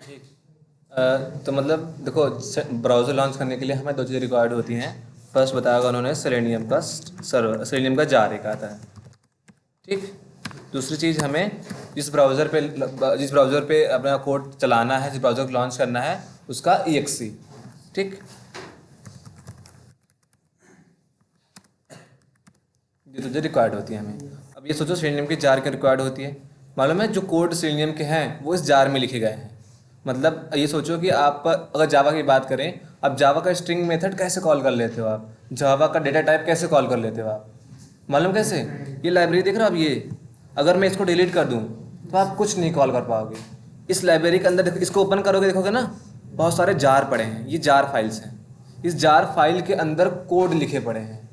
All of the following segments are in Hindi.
ठीक। तो मतलब देखो, ब्राउज़र लॉन्च करने के लिए हमें दो चीज़ें रिक्वायर्ड होती हैं। फर्स्ट बताया होगा उन्होंने, सेलेनियम का सर्वर, सेलेनियम का जार एक आता है। ठीक। दूसरी चीज़, हमें जिस ब्राउज़र पे अपना कोड चलाना है, जिस ब्राउज़र को लॉन्च करना है, उसका EXE। ठीक। ये तो जो रिक्वायर्ड होती है हमें। अब ये सोचो, सेलेनियम की जार क्यों रिक्वायर्ड होती है? मालूम है, जो कोड सेलेनियम के हैं वो इस जार में लिखे गए हैं। मतलब ये सोचो कि आप अगर जावा की बात करें, अब जावा का स्ट्रिंग मेथड कैसे कॉल कर लेते हो आप? जावा का डेटा टाइप कैसे कॉल कर लेते हो आप? मालूम कैसे? ये लाइब्रेरी देख रहे हो आप, ये अगर मैं इसको डिलीट कर दूं तो आप कुछ नहीं कॉल कर पाओगे। इस लाइब्रेरी के अंदर देखो, इसको ओपन करोगे, देखोगे ना बहुत सारे जार पड़े हैं, ये जार फाइल्स हैं। इस जार फाइल के अंदर कोड लिखे पड़े हैं।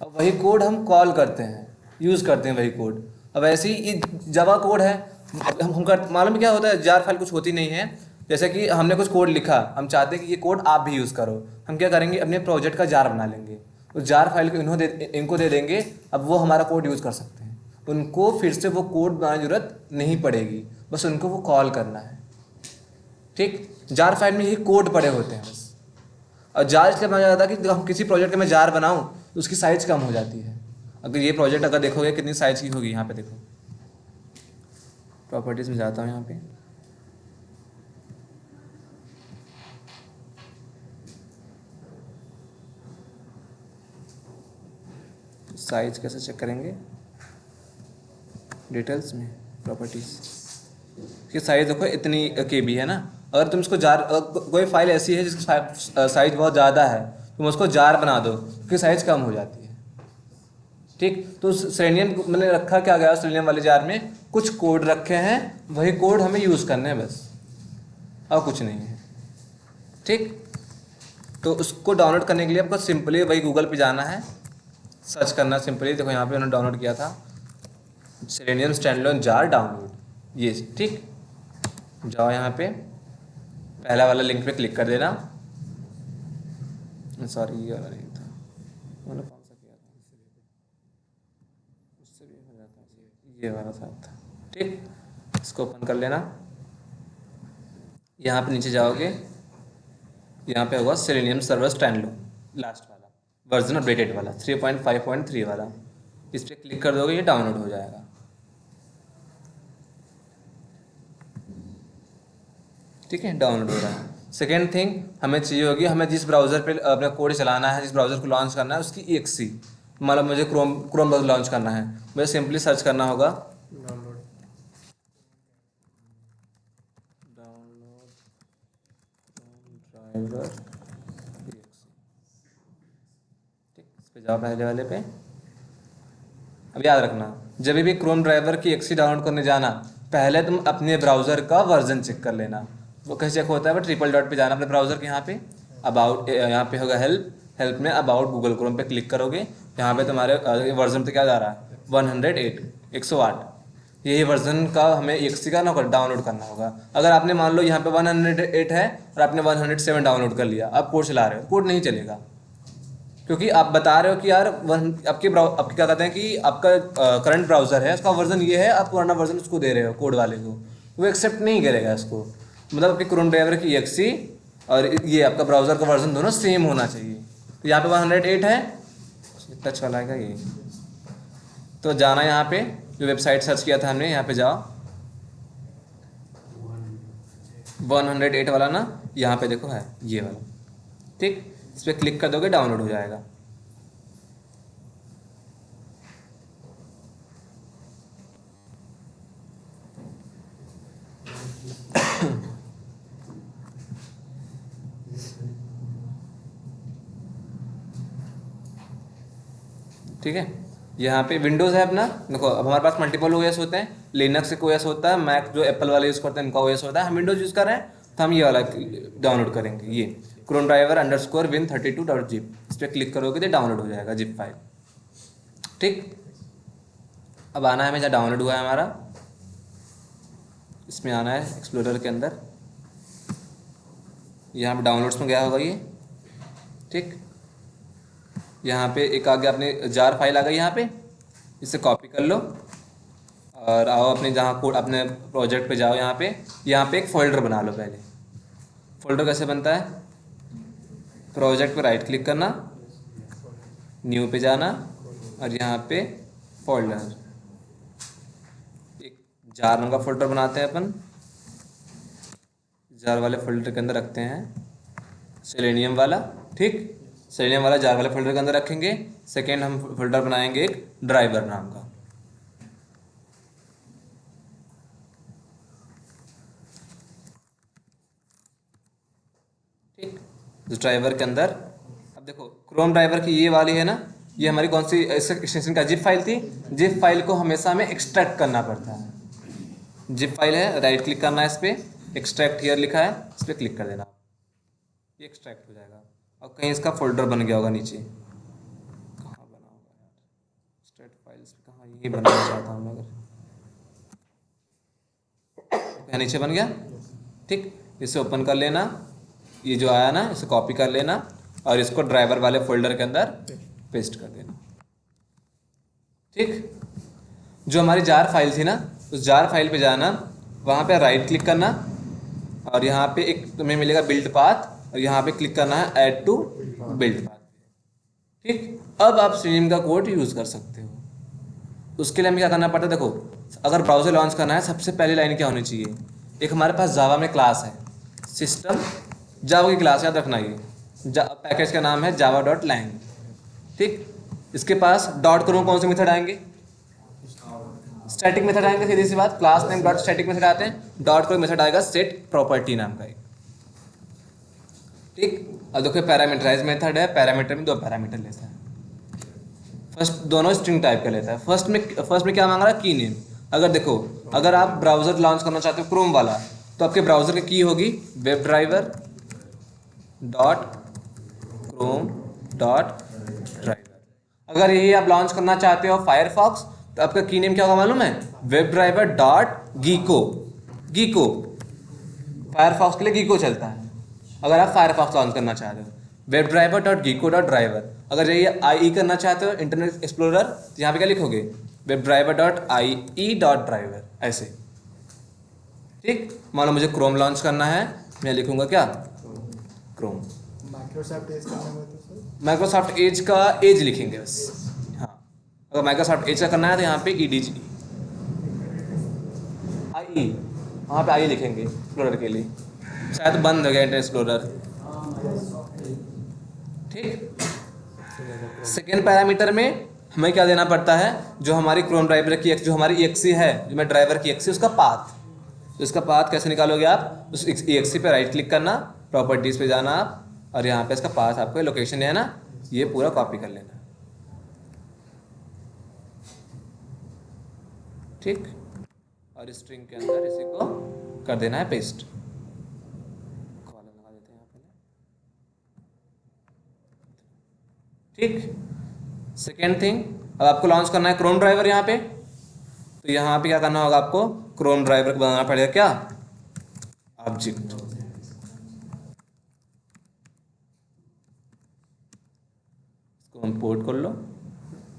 अब वही कोड हम कॉल करते हैं, यूज़ करते हैं वही कोड। अब ऐसे ही ये जावा कोड है। अब हम कर मालूम है क्या होता है, जार फाइल कुछ होती नहीं है। जैसे कि हमने कुछ कोड लिखा, हम चाहते हैं कि ये कोड आप भी यूज़ करो, हम क्या करेंगे, अपने प्रोजेक्ट का जार बना लेंगे। उस जार फाइल को इनको दे देंगे। अब वो हमारा कोड यूज़ कर सकते हैं। उनको फिर से वो कोड बनाने की जरूरत नहीं पड़ेगी, बस उनको वो कॉल करना है। ठीक। जार फाइल में यही कोड पड़े होते हैं बस। और जार इसलिए बनाया जाता है कि हम किसी प्रोजेक्ट का मैं जार बनाऊं तो उसकी साइज़ कम हो जाती है। अगर ये प्रोजेक्ट अगर देखोगे कितनी साइज़ की होगी, यहाँ पे देखो, प्रॉपर्टीज़ में जाता हूँ यहाँ पे। साइज कैसे चेक करेंगे? डिटेल्स में, प्रॉपर्टीज़ की साइज़ देखो इतनी KB है ना। अगर तुम इसको जार, कोई फाइल ऐसी है जिसकी साइज़ बहुत ज़्यादा है, तुम उसको जार बना दो, उसकी साइज़ कम हो जाती है। ठीक। तो सेलेनियम मैंने रखा क्या गया, सेलेनियम वाले जार में कुछ कोड रखे हैं, वही कोड हमें यूज़ करने हैं बस, और कुछ नहीं है। ठीक। तो उसको डाउनलोड करने के लिए आपको सिंपली वही गूगल पे जाना है, सर्च करना सिंपली। देखो यहाँ पे उन्होंने डाउनलोड किया था, सेलेनियम स्टैंडअलोन जार डाउनलोड, ये। ठीक। जाओ यहाँ पे, पहला वाला लिंक पे क्लिक कर देना। सॉरी, ये वाला नहीं था, मैंने कौन सा किया था, उससे भी हो जाता है, ये वाला था। ठीक। इसको ओपन कर लेना। यहाँ पे नीचे जाओगे, यहाँ पे होगा सेलेनियम सर्वर स्टैंडअलोन, लास्ट वाला वर्जन, अपडेटेड वाला 3.5.3 वाला। इस पर क्लिक कर दोगे, ये डाउनलोड हो जाएगा। ठीक है, डाउनलोड हो रहा है। सेकेंड थिंग हमें चाहिए होगी, हमें जिस ब्राउज़र पे अपना कोड चलाना है, जिस ब्राउज़र को लॉन्च करना है, उसकी EXE। मतलब मुझे क्रोम ब्राउज़र लॉन्च करना है, मुझे सिंपली सर्च करना होगा डाउनलोड ड्राइवर EXE। ठीक। इस पे जाओ, पहले वाले पे। अब याद रखना, जब भी क्रोम ड्राइवर की EXE डाउनलोड करने जाना, पहले तुम अपने ब्राउज़र का वर्जन चेक कर लेना। वो कैसे चेक होता है? वो ट्रिपल डॉट पे जाना अपने ब्राउज़र के, यहाँ पे अबाउट, यहाँ पे होगा हेल्प में अबाउट गूगल क्रोम पे क्लिक करोगे। यहाँ पे तुम्हारे वर्जन पे क्या जा रहा है, 108, 108। यही वर्जन का हमें EXE का ना डाउनलोड करना होगा। अगर आपने मान लो यहाँ पे 108 है और आपने 107 डाउनलोड कर लिया, आप कोड चला रहे हो, कोड नहीं चलेगा, क्योंकि आप बता रहे हो कि यार आपके क्या कहते हैं कि आपका करंट ब्राउज़र है, उसका वर्जन ये है, आप पुराना वर्जन उसको दे रहे हो कोड वाले को, वो एक्सेप्ट नहीं करेगा इसको। मतलब आपके क्रोम ड्राइवर की EXE और ये आपका ब्राउज़र का वर्जन दोनों सेम होना चाहिए। तो यहाँ पे 108 है, टच वाला है ये। तो जाना यहाँ पे, जो वेबसाइट सर्च किया था हमने, यहाँ पे जाओ, 108 वाला ना, यहाँ पे देखो है ये वाला। ठीक। इस पर क्लिक कर दोगे, डाउनलोड हो जाएगा। ठीक है। यहाँ पे विंडोज़ है अपना, देखो अब हमारे पास मल्टीपल OS होते हैं। लिनक्स एक OS होता है, मैक जो एप्पल वाले यूज़ करते हैं उनका OS होता है। हम विंडोज़ यूज़ कर रहे हैं तो हम ये वाला डाउनलोड करेंगे, ये क्रोम ड्राइवर _win32.zip। इस पर क्लिक करोगे तो डाउनलोड हो जाएगा जिप फाइल। ठीक। अब आना है हमें जहाँ डाउनलोड हुआ है हमारा, इसमें आना है एक्सप्लोरर के अंदर, यहाँ पे डाउनलोड्स में गया होगा ये। ठीक। यहाँ पे एक आ गया, अपने जार फाइल आ गई यहाँ पे, इसे कॉपी कर लो और आओ अपने जहाँ कोड अपने प्रोजेक्ट पे जाओ, यहाँ पे एक फ़ोल्डर बना लो पहले। फ़ोल्डर कैसे बनता है? प्रोजेक्ट पे राइट क्लिक करना, न्यू पे जाना और यहाँ पे फोल्डर, एक जार नाम का फोल्डर बनाते हैं अपन। जार वाले फोल्डर के अंदर रखते हैं सेलेनियम वाला, ठीक। सेलेनियम वाला जार वाले फोल्डर के अंदर रखेंगे। सेकेंड हम फोल्डर बनाएंगे एक ड्राइवर नाम का, ठीक। इस ड्राइवर के अंदर अब देखो क्रोम ड्राइवर की ये वाली है ना, ये हमारी कौन सी एक्सटेंशन का जिप फाइल थी। जिप फाइल को हमेशा हमें एक्सट्रैक्ट करना पड़ता है। जिप फाइल है, राइट क्लिक करना है इस पर, एक्सट्रैक्ट हियर लिखा है, इस पर क्लिक कर देना, ये एक्सट्रैक्ट हो जाएगा। और कहीं इसका फोल्डर बन गया होगा नीचे, कहाँ बना होगा यार, एक्सट्रैक्ट फाइल्स कहाँ, ये बनाना चाहता हूँ मैं, अगर नीचे बन गया, ठीक। इसे ओपन कर लेना, ये जो आया ना इसे कॉपी कर लेना और इसको ड्राइवर वाले फोल्डर के अंदर पेस्ट कर देना, ठीक। जो हमारी जार फाइल थी ना, उस जार फाइल पे जाना, वहाँ पे राइट क्लिक करना और यहाँ पे एक तुम्हें मिलेगा बिल्ड पाथ और यहाँ पे क्लिक करना है ऐड टू बिल्ड पाथ, ठीक। अब आप स्ट्रीम का कोड यूज़ कर सकते हो। उसके लिए हमें क्या करना पड़ता है, देखो अगर ब्राउज़र लॉन्च करना है, सबसे पहली लाइन क्या होनी चाहिए, एक हमारे पास जावा में क्लास है, सिस्टम जावा की क्लास, याद रखना, ये पैकेज का नाम है java.lang, ठीक। इसके पास डॉट करो कौन से मेथड आएंगे, स्टैटिक मेथड आएंगे, सीधी सी बात, class name dot static method आते हैं। डॉट करो मेथड आएगा सेट प्रॉपर्टी नाम का एक, ठीक। और देखो पैरामीटराइज मेथड है, पैरामीटर में 2 पैरामीटर लेता है। फर्स्ट दोनों स्ट्रिंग टाइप का लेता है। फर्स्ट में क्या मांग रहा है, की नेम। अगर देखो अगर आप ब्राउज़र लॉन्च करना चाहते हो क्रोम वाला, तो आपके ब्राउज़र की होगी web driver dot Chrome dot driver. अगर यही आप लॉन्च करना चाहते हो फायरफॉक्स, तो आपका की नेम क्या होगा मालूम है, वेब ड्राइवर डॉट गीको। गीको फायरफॉक्स के लिए गीको चलता है। अगर आप फायरफॉक्स लॉन्च करना चाहते हो, web driver dot gecko dot driver. अगर ये आई करना चाहते हो इंटरनेट एक्सप्लोरर, तो यहाँ पे क्या लिखोगे, web driver dot I dot driver, ऐसे, ठीक। मान लो मुझे क्रोम लॉन्च करना है, मैं लिखूंगा क्या, क्रोम। माइक्रोसॉफ्ट एज का एज लिखेंगे बस, हाँ। अगर माइक्रोसॉफ्ट एज का करना है तो यहाँ पे EDG आई, वहाँ पे आई लिखेंगे एक्सप्लोरर के लिए, शायद बंद हो गया इंटरनेट एक्सप्लोरर, ठीक। सेकेंड पैरामीटर में हमें क्या देना पड़ता है, जो हमारी क्रोम ड्राइवर की जो हमारी EXE है, जो मैं ड्राइवर की EXE, उसका पाथ। तो इसका पाथ कैसे निकालोगे आप, उस EXE पे राइट क्लिक करना, प्रॉपर्टीज़ पे जाना आप, और यहाँ पे इसका पाथ आपको लोकेशन है ना, ये पूरा कॉपी कर लेना, ठीक। और स्ट्रिंग के अंदर इसी को कर देना है पेस्ट। कॉलम लगा देते हैं यहाँ पे, ठीक। सेकेंड थिंग, अब आपको लॉन्च करना है क्रोम ड्राइवर यहाँ पे, तो यहाँ पे क्या करना होगा, आपको क्रोम ड्राइवर को बनाना पड़ेगा क्या, ऑब्जेक्ट। इसको इंपोर्ट कर लो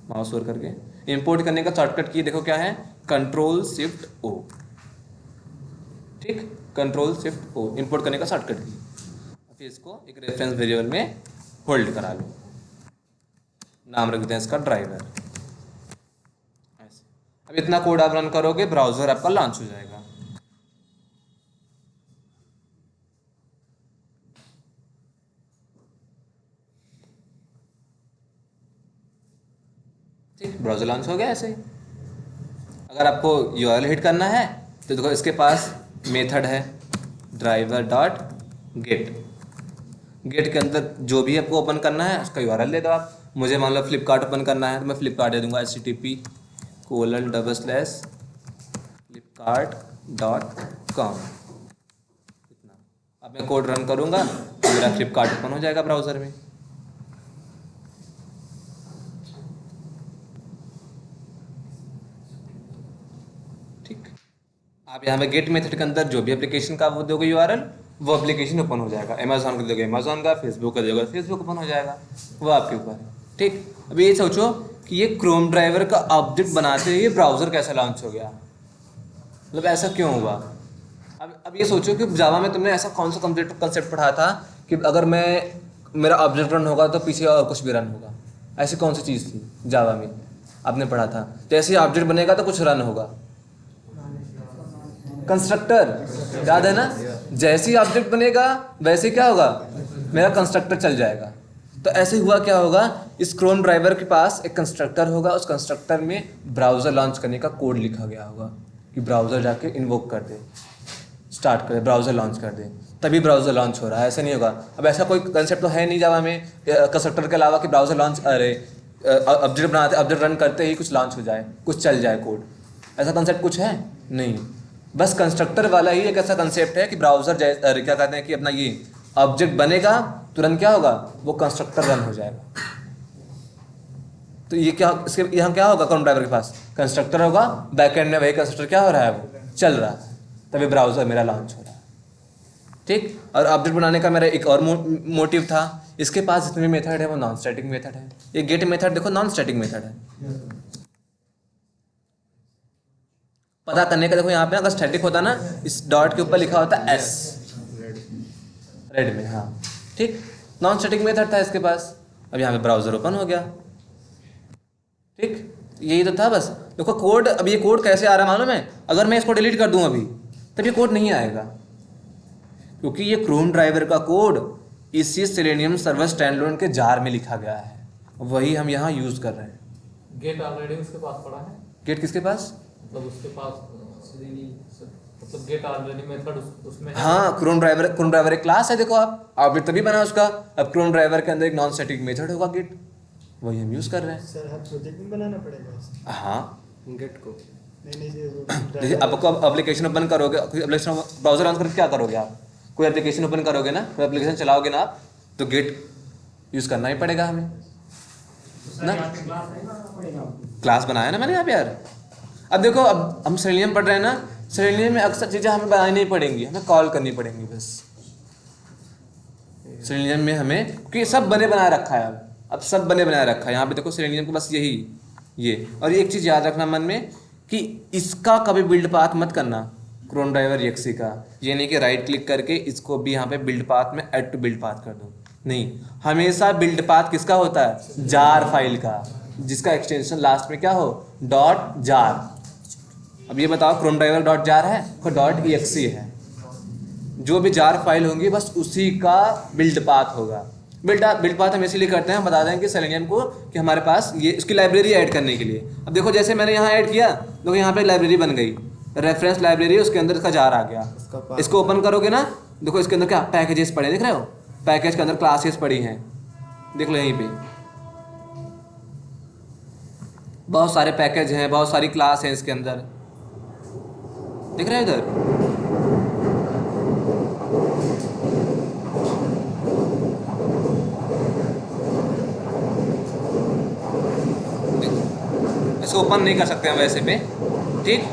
माउस ओवर करके। इंपोर्ट करने का शॉर्टकट की देखो क्या है, Ctrl+Shift+O, ठीक। Ctrl+Shift+O इंपोर्ट करने का शॉर्टकट की। फिर इसको एक रेफरेंस वेरिएबल में होल्ड करा लो, नाम रख देते हैं इसका ड्राइवर, ऐसे। अब इतना कोड आप रन करोगे, ब्राउजर आपका लॉन्च हो जाएगा। ठीक, ब्राउजर लॉन्च हो गया ऐसे ही। अगर आपको URL हिट करना है तो देखो इसके पास मेथड है ड्राइवर डॉट गेट। गेट के अंदर जो भी आपको ओपन करना है उसका URL दे दो आप। मुझे मान लो फ्लिपकार्ट ओपन करना है तो मैं फ्लिपकार्ट दे दूंगा, http://flipkart.com। इतना। अब मैं कोड रन करूंगा तो मेरा फ्लिपकार्ट ओपन हो जाएगा ब्राउज़र में। ठीक, आप यहाँ पे गेट मेथड के अंदर जो भी एप्लीकेशन का वो दोगे URL, वो एप्लीकेशन ओपन हो जाएगा। अमेजॉन का दोगे अमेजॉन का, फेसबुक का दोगे फेसबुक ओपन हो जाएगा, वो आपके ऊपर है। ठीक, अब ये सोचो कि ये क्रोम ड्राइवर का ऑब्जेक्ट बनाते हुए ब्राउज़र कैसे लॉन्च हो गया। मतलब ऐसा क्यों हुआ? अब ये सोचो कि जावा में तुमने ऐसा कौन सा कंसेप्ट पढ़ा था कि अगर मेरा ऑब्जेक्ट रन होगा तो पीछे और कुछ भी रन होगा? ऐसी कौन सी चीज़ थी जावा में आपने पढ़ा था? जैसे ही ऑब्जेक्ट बनेगा तो कुछ रन होगा, कंस्ट्रक्टर, याद है ना? जैसे ही ऑब्जेक्ट बनेगा वैसे ही क्या होगा, मेरा कंस्ट्रक्टर चल जाएगा। तो ऐसे हुआ क्या होगा, इस क्रोम ड्राइवर के पास एक कंस्ट्रक्टर होगा, उस कंस्ट्रक्टर में ब्राउज़र लॉन्च करने का कोड लिखा गया होगा कि ब्राउज़र जाके इन्वोक कर दे, स्टार्ट कर दे, ब्राउज़र लॉन्च कर दे, तभी ब्राउज़र लॉन्च हो रहा है। ऐसा नहीं होगा। अब ऐसा कोई कंसेप्ट तो है नहीं जावा में कंस्ट्रक्टर के अलावा कि ब्राउज़र लॉन्च, अरे ऑब्जेक्ट बनाते, ऑब्जेक्ट रन करते ही कुछ लॉन्च हो जाए, कुछ चल जाए कोड। ऐसा कंसेप्ट कुछ है नहीं। बस कंस्ट्रक्टर वाला ही एक ऐसा कंसेप्ट है कि ब्राउज़र अरे क्या कहते हैं कि अपना ये ऑब्जेक्ट बनेगा तुरंत क्या होगा, वो कंस्ट्रक्टर रन हो जाएगा। तो ये क्या, इसके यहाँ क्या होगा, क्रोम ड्राइवर के पास कंस्ट्रक्टर होगा, बैकएंड में वही कंस्ट्रक्टर क्या हो रहा है, वो चल रहा है, तभी ब्राउज़र मेरा लॉन्च हो रहा है। ठीक। और ऑब्जेक्ट बनाने का मेरा एक और मोटिव था, इसके पास जितने भी मेथड है वो नॉन स्टैटिक मेथड है। ये गेट मेथड देखो नॉन स्टैटिक मेथड है। पता करने का देखो यहाँ पे अगर स्टैटिक होता ना, इस डॉट के ऊपर लिखा होता एस, रेड में, हाँ ठीक, नॉन स्टैटिक मेथड था इसके पास। अब यहाँ पे ब्राउज़र ओपन हो गया, ठीक, यही तो था बस। देखो कोड, अब ये कोड कैसे आ रहा है मालूम है? अगर मैं इसको डिलीट कर दूं अभी तब ये कोड नहीं आएगा, क्योंकि ये क्रोम ड्राइवर का कोड इसी सेलेनियम सर्वर स्टैंडअलोन के जार में लिखा गया है, वही हम यहाँ यूज़ कर रहे हैं। गेट ऑलरेडी उसके पास पड़ा है। गेट किसके पास? मतलब उसके पास मतलब गेट ऑलरेडी मेथड उसमें है। हाँ, क्रोम ड्राइवर एक क्लास है, देखो आप ऑब्जेक्ट तभी बना उसका। अब क्रोम ड्राइवर के अंदर एक नॉन स्टैटिक मेथड होगा गेट, वही हम यूज़ कर रहे हैं। सर हर प्रोजेक्ट में बनाना पड़ेगा इसे? हाँ, गेट को नहीं जैसे आपको अब एप्लीकेशन ओपन करोगे, एप्लीकेशन ब्राउजर ऑन करके क्या करोगे आप, कोई एप्लीकेशन ओपन करोगे ना, कोई एप्लीकेशन चलाओगे ना आप, तो गेट यूज़ करना ही पड़ेगा हमें ना। क्लास बनाया ना मैंने यहाँ पे यार। अब देखो, अब हम सेलेनियम पढ़ रहे हैं ना, सेलेनियम में अक्सर चीज़ें हमें बनानी नहीं पड़ेंगी, हमें कॉल करनी पड़ेंगी बस। सेलेनियम में हमें, क्योंकि सब बने बनाए रखा है, अब सब बने बनाए रखा है यहाँ पे देखो सेलेनियम को, बस यही ये। और एक चीज़ याद रखना मन में कि इसका कभी बिल्ड पाथ मत करना, क्रोम ड्राइवर एक्सी का। ये नहीं कि राइट क्लिक करके इसको भी यहाँ पे बिल्ड पाथ में ऐड टू बिल्ड पाथ कर दो, नहीं, हमेशा बिल्ड पाथ किसका होता है, जार फाइल का, जिसका एक्सटेंशन लास्ट में क्या हो, डॉट जार। अब ये बताओ क्रोम ड्राइवर डॉट जार है, डॉट ई है, जो भी जार फाइल होंगी बस उसी का बिल्ड पाथ होगा। बिल्ड पाथ हम इसीलिए करते हैं, हम बता दें कि सेलेनियम को कि हमारे पास ये इसकी लाइब्रेरी ऐड करने के लिए। अब देखो जैसे मैंने यहाँ ऐड किया, देखो यहाँ पे लाइब्रेरी बन गई, रेफरेंस लाइब्रेरी, उसके अंदर इसका जार आ गया। इसको ओपन करोगे ना, देखो इसके अंदर क्या पैकेजेस पड़े, दिख रहे हो, पैकेज के अंदर क्लासेस पड़ी हैं, देख लो यहीं पे बहुत सारे पैकेज हैं, बहुत सारी क्लास हैं इसके अंदर, दिख रहे हैं इधर। इसको ओपन नहीं कर सकते हैं वैसे पे, ठीक।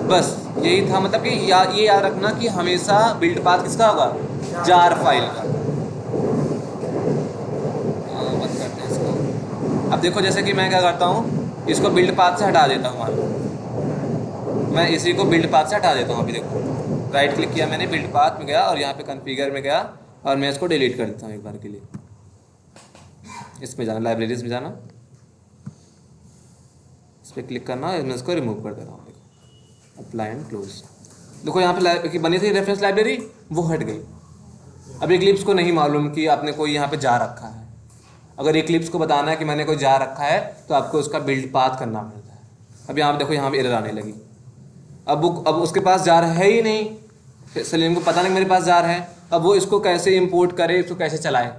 बस यही था, मतलब कि ये याद रखना कि हमेशा बिल्ड पाथ किसका होगा, जार फाइल का। बंद करते हैं इसको। अब देखो जैसे कि मैं क्या करता हूँ, इसको बिल्ड पाथ से हटा देता हूँ, मान लो मैं इसी को बिल्ड पाथ से हटा देता हूँ। अभी देखो राइट क्लिक किया मैंने, बिल्ड पाथ में गया और यहाँ पे कॉन्फ़िगर में गया और मैं इसको डिलीट कर देता हूँ एक बार के लिए। इसमें जाना, लाइब्रेरीज में जाना, इस पर क्लिक करना और मैं इसको रिमूव कर दे रहा हूँ। देखो अप्लाई एंड क्लोज, देखो यहाँ पे बनी थी रेफरेंस लाइब्रेरी, वो हट गई। अब इक्लिप्स को नहीं मालूम कि आपने कोई यहाँ पे जा रखा है। अगर इक्लिप्स को बताना है कि मैंने कोई जा रखा है तो आपको उसका बिल्ड पाथ करना पड़ता है। अब यहाँ पे देखो, यहाँ पे एरर आने लगी। अब उसके पास जार है ही नहीं, सलीम को पता नहीं मेरे पास जार है, अब वो इसको कैसे इंपोर्ट करे, इसको कैसे चलाए,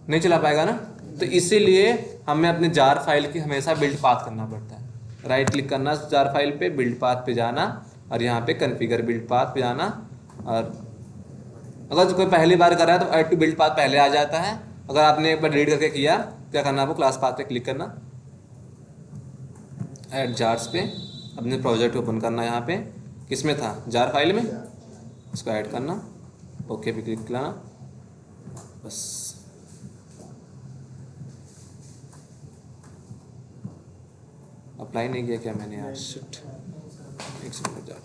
नहीं चला पाएगा ना। तो इसीलिए हमें अपने जार फाइल की हमेशा बिल्ड पाथ करना पड़ता है। राइट क्लिक करना जार फाइल पे, बिल्ड पाथ पे जाना और यहाँ पे कॉन्फ़िगर बिल्ड पाथ पे जाना। और अगर कोई पहली बार कर रहा है तो ऐड टू बिल्ड पाथ पहले आ जाता है। अगर आपने एक बार डिलीट करके किया, क्या करना, आपको क्लास पाथ पे क्लिक करना, ऐड जार्स पे, अपने प्रोजेक्ट ओपन करना, यहाँ पे किस में था, जार फाइल में, इसको ऐड करना, ओके पे क्लिक करना, बस। अप्लाई नहीं किया क्या मैंने यार, शिट। एक सेकंड जाओ।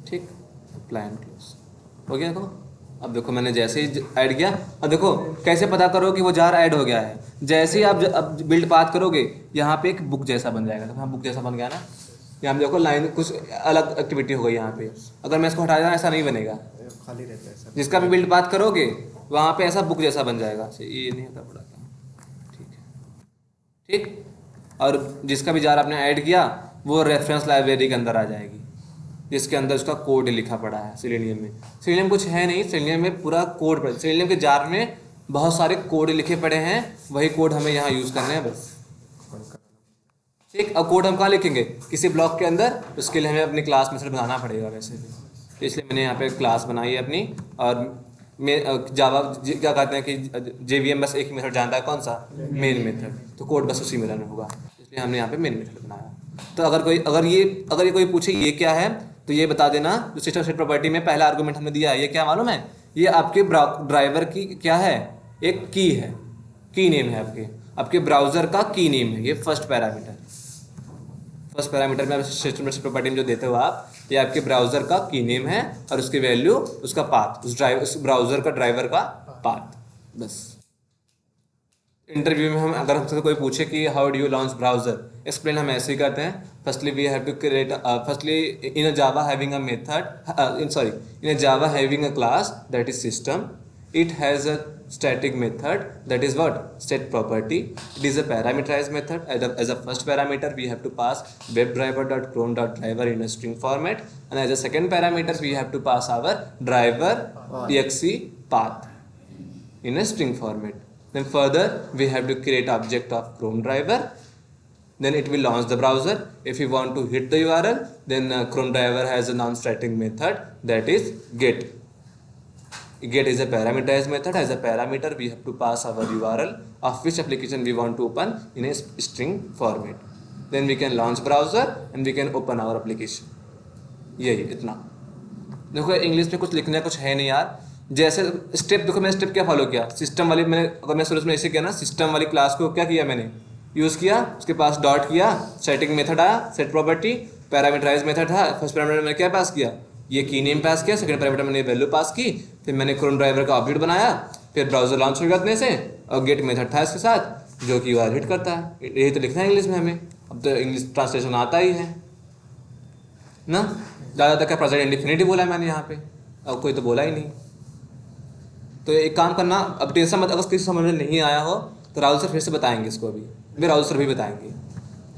ठीक, प्लान क्लोज हो गया। देखो अब देखो मैंने जैसे ही ऐड किया, अब देखो कैसे पता करो कि वो जार ऐड हो गया है। जैसे ही आप अब बिल्ड पाथ करोगे यहाँ पे एक बुक जैसा बन जाएगा। तो हाँ बुक जैसा बन गया ना, यहाँ पे देखो लाइन कुछ अलग एक्टिविटी हो गई यहाँ पे। अगर मैं इसको हटा देना ऐसा नहीं बनेगा, खाली रहता है सर। जिसका भी बिल्ड पाथ करोगे वहाँ पे ऐसा बुक जैसा बन जाएगा। ये नहीं होता पड़ा था, ठीक है ठीक। और जिसका भी जार आपने ऐड किया वो रेफरेंस लाइब्रेरी के अंदर आ जाएगी, जिसके अंदर उसका कोड लिखा पड़ा है। सेलेनियम में, सेलेनियम कुछ है नहीं, सेलेनियम में पूरा कोड पड़ा। सेलेनियम के जार में बहुत सारे कोड लिखे पड़े हैं, वही कोड हमें यहाँ यूज़ करने हैं बस। ठीक, अब कोड हम कहाँ लिखेंगे? किसी ब्लॉक के अंदर। उसके लिए हमें अपनी क्लास मेथड बनाना पड़ेगा वैसे भी, तो इसलिए मैंने यहाँ पे क्लास बनाई है अपनी। और जावा क्या कहते हैं कि JVM बस एक ही मेथड जानता है, कौन सा? Main method. तो कोड बस उसी में रन होगा, इसलिए हमने यहाँ पे मेन मेथड बनाया। तो अगर ये कोई पूछे ये क्या है, तो ये बता देना। जो सिस्टम सेट प्रॉपर्टी में पहला आर्गूमेंट हमने दिया है, ये क्या मालूम है? ये आपके ड्राइवर की क्या है? एक की है, की नेम है आपके ब्राउज़र का की नेम है। ये फर्स्ट पैरामीटर में सिस्टम सेट प्रॉपर्टी में जो देते हो आप, ये आपके ब्राउज़र का की नेम है और उसकी वैल्यू उसका पाथ, उस ब्राउज़र का ड्राइवर का पाथ। बस इंटरव्यू में हम अगर हमसे कोई पूछे कि how do you launch browser, explain हम ऐसे ही करते हैं। Firstly we have to create firstly in a Java having a method in a Java having a class that is system. It has a static method that is what? Set property. It is a parameterized method. As a first parameter, we have to pass webdriver.chrome.driver in a string format, and as a second parameter, we have to pass our driver.exe path in a string format. Then further, we have to create object of Chrome driver. Then it will launch the browser. If you want to hit the URL, then Chrome driver has a non-static method that is get. Get is a parameterized method. As a parameter, we have to pass our URL of which application we want to open in a string format. Then we can launch browser and we can open our application. यही इतना। देखो इंग्लिश में कुछ लिखना कुछ है नहीं यार। जैसे स्टेप देखो, मैंने स्टेप क्या फॉलो किया? सिस्टम वाली मैंने, अगर मैं शुरू में ऐसे किया ना, सिस्टम वाली क्लास को क्या किया मैंने? यूज़ किया, उसके पास डॉट किया, सेटिंग मेथड आया, सेट प्रॉपर्टी, पैरामीटराइज मेथड था। फर्स्ट पैरामीटर मैंने क्या पास किया? ये की नेम पास किया। सेकंड पैरामीटर मैंने वैल्यू पास की। फिर मैंने क्रोम ड्राइवर का ऑब्जेक्ट बनाया। फिर ब्राउजर लॉन्च हो गया अपने से, और गेट मेथड था इसके साथ जो कि यूआरएल हिट करता है। यही तो लिखना है इंग्लिश में हमें। अब तो इंग्लिश ट्रांसलेशन आता ही है ना। ज़्यादातर क्या प्रेजेंट इंडिफिनिटी बोला है मैंने यहाँ पे, अब कोई तो बोला ही नहीं। तो एक काम करना, अब टेंशन मत, अगर किसी समझ में नहीं आया हो तो राहुल सर फिर से बताएंगे इसको, अभी राहुल सर भी बताएंगे।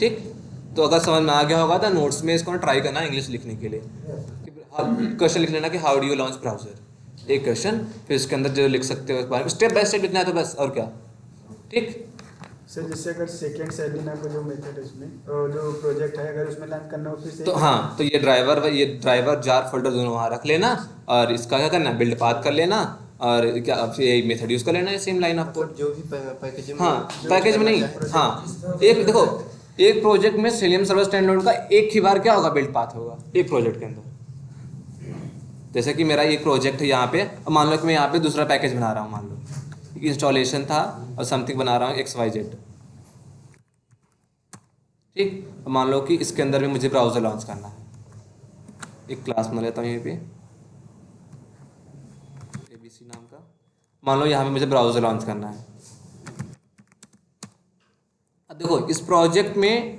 ठीक, तो अगर समझ में आ गया होगा तो नोट्स में इसको ट्राई करना इंग्लिश लिखने के लिए। क्वेश्चन लिख लेना कि how do you launch browser, एक क्वेश्चन, फिर इसके अंदर जो लिख सकते हो इस बारे में स्टेप बाय स्टेप लिखना है, तो बस और क्या। ठीक सर, जैसे अगर सेकेंड सेलिना का जो मेथड है उसमें, जो प्रोजेक्ट है, अगर उसमें लॉन्च करना हो फिर से, तो हाँ, तो ये ड्राइवर जार फोल्डर दोनों वहाँ रख लेना, और इसका क्या करना, बिल्ड पाथ कर लेना, और क्या अब यही मेथड यूज़ कर लेना है, सेम लाइन आपको। मतलब जो भी पैकेज में, हाँ, पैकेज में नहीं, हाँ, एक देखो, एक प्रोजेक्ट में सेलियम सर्वर स्टैंडर्ड का एक ही बार क्या होगा, बिल्ड पाथ होगा एक प्रोजेक्ट के अंदर। जैसे कि मेरा एक प्रोजेक्ट है यहाँ पे, अब मान लो कि मैं यहाँ पे दूसरा पैकेज बना रहा हूँ, मान लो इंस्टॉलेशन था और समथिंग बना रहा हूँ XYZ। ठीक, अब मान लो कि इसके अंदर भी मुझे ब्राउज़र लॉन्च करना है। एक क्लास बना लेता हूँ यहीं पे ABC नाम का। मान लो यहाँ पे मुझे ब्राउज़र लॉन्च करना है। अब देखो इस प्रोजेक्ट में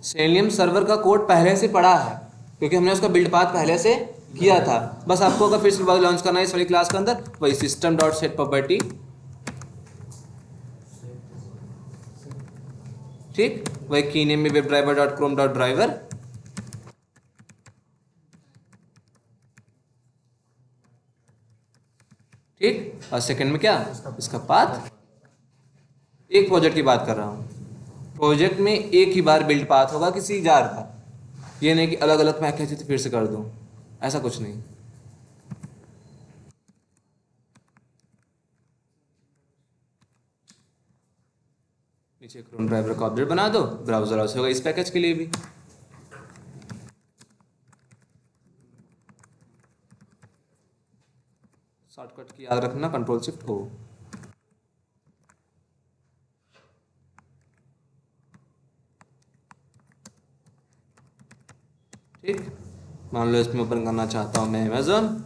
सेलियम सर्वर का कोड पहले से पड़ा है, क्योंकि हमने उसका बिल्ड पाथ पहले से किया था। बस आपको अगर फिर से ब्राउज़र लॉन्च करना है इस वाली क्लास के अंदर, वही सिस्टम डॉट सेट प्रॉपर्टी, ठीक, वही की नेम में web driver dot Chrome dot driver, ठीक, और सेकंड में क्या, इसका पाथ। एक प्रोजेक्ट की बात कर रहा हूँ, प्रोजेक्ट में एक ही बार बिल्ड पाथ होगा किसी जार का, ये नहीं कि अलग अलग पैकेज तो फिर से कर दूँ, ऐसा कुछ नहीं। नीचे क्रोम ड्राइवर का ऑब्जेक्ट बना दो, ब्राउजर ऑल्सो होगा इस पैकेज के लिए भी। शॉर्टकट की याद रखना, कंट्रोल शिफ्ट हो। ठीक, मान लो इसमें ओपन करना चाहता हूं मैं अमेजोन।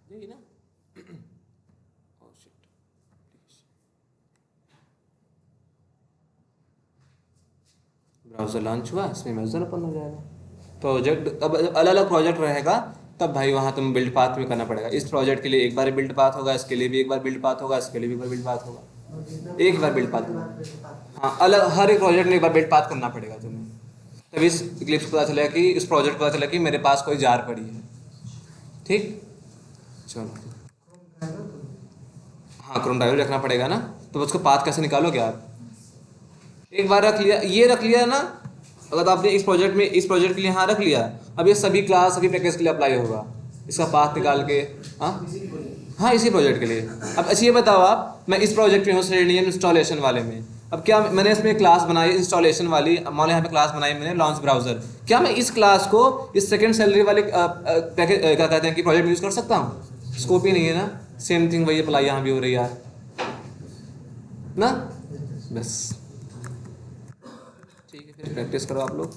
यही ना oh shit, ब्राउजर लॉन्च हुआ, इसमें अमेजोन ओपन हो जाएगा। प्रोजेक्ट अब अलग अलग प्रोजेक्ट रहेगा तब भाई वहाँ तुम बिल्ड पाथ में करना पड़ेगा। इस प्रोजेक्ट के लिए एक बार बिल्ड पाथ होगा, इसके लिए भी एक बार बिल्ड पाथ होगा, इसके लिए भी एक बार बिल्ड पाथ होगा, एक बार बिल्ड पाथ होगा। हाँ, अलग हर एक प्रोजेक्ट में एक बार बिल्ड पाथ करना पड़ेगा तुम्हें, तभी इस क्लिप्स पता चलेगा कि इस प्रोजेक्ट पता चलेगा कि मेरे पास कोई जार पड़ी है। ठीक, चलो हाँ क्रोम ड्राइवर रखना पड़ेगा ना, तो उसको पाथ कैसे निकालोगे आप? एक बार रख लिया, ये रख लिया ना, अगर आपने इस प्रोजेक्ट के लिए हाँ रख लिया, अब ये सभी क्लास सभी पैकेज के लिए अप्लाई होगा, इसका पाथ निकाल के। हाँ इसी प्रोजेक्ट के लिए। अब अच्छा ये बताओ आप, मैं इस प्रोजेक्ट में हूँ सेलेनियम इंस्टॉलेशन वाले में, अब क्या मैंने इसमें क्लास बनाई इंस्टॉलेशन वाली, मान लो यहाँ पे क्लास बनाई मैंने लॉन्च ब्राउजर, क्या मैं इस क्लास को इस सेकंड सैलरी वाले पैकेज क्या कहते हैं कि प्रोजेक्ट में यूज़ कर सकता हूँ? स्कोप ही नहीं है ना। सेम थिंग वही अप्लाई यहाँ भी हो रही है यार ना। बस ठीक है, फिर प्रैक्टिस करो आप लोग।